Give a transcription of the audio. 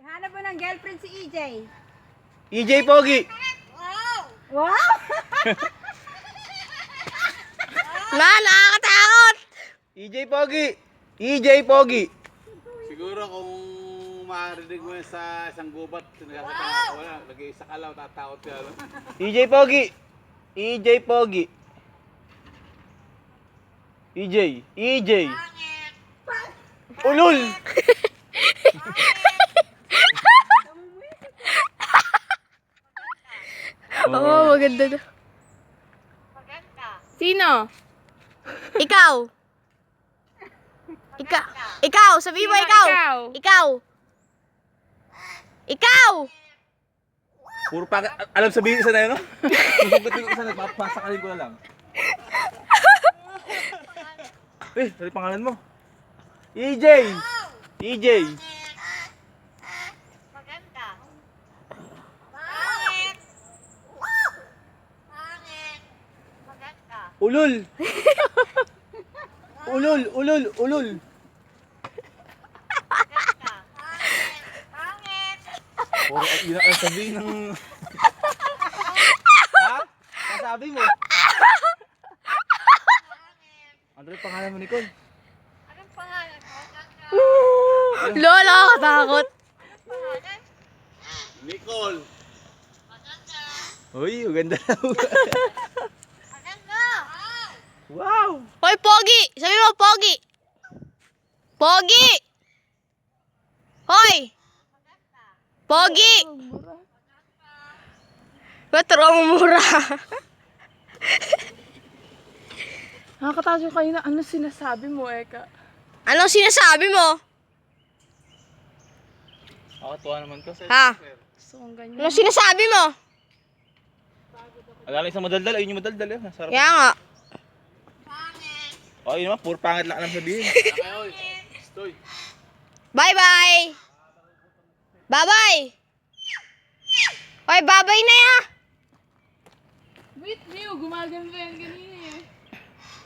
Hanap mo ng girlfriend si EJ. EJ Pogi. Wow! Nakakatakot! EJ Pogi. EJ Pogi. Siguro kung marinig mo yan sa isang gubat, wala, nag-iisa ka lang, tatakot ka lang. EJ Pogi. EJ Pogi. EJ. EJ. Ulul. Oo, maganda na. Sino? Ikaw. Ikaw, sabi mo ikaw. Ikaw. Ikaw. Puro pangit. Alam sabihin isa na yun, no? Magugutin ko isa na, papasakalin ko na lang. Ano yung pangalan mo? EJ! EJ! Maganda. Pangit. Pangit. Maganda. Ulul! Ulul! Ulul! Ulul! Maganda. Pangit. Pangit. Puro yun ang sabihin ng... Ha? Kasabi mo? Ano yung pangalan mo, Nicole? Anong pangalan mo? Maganda. Lola, katakot. Pangalan? Nicole! Maganda. Uy, maganda daw. Maganda. Wow! Hoy, Pogi! Sabi mo, Pogi! Pogi! Hoy! Pogi! Ba't mo mura? Nakakatakot yung kayo na ano sinasabi mo, Eka. Anong sinasabi mo? Ako, tuwa naman ko. Ha? Gusto kong ganyan. Anong sinasabi mo? Alala isang madaldal, ayun yung madaldal yun. Sarap. Kaya nga. Oh, yun naman, puro pangit lang alam sabihin. Kaya, oy, stoy. Bye-bye! Bye-bye! Hoy, bye-bye na ya! Wait, Mew, gumaganda yan kanina.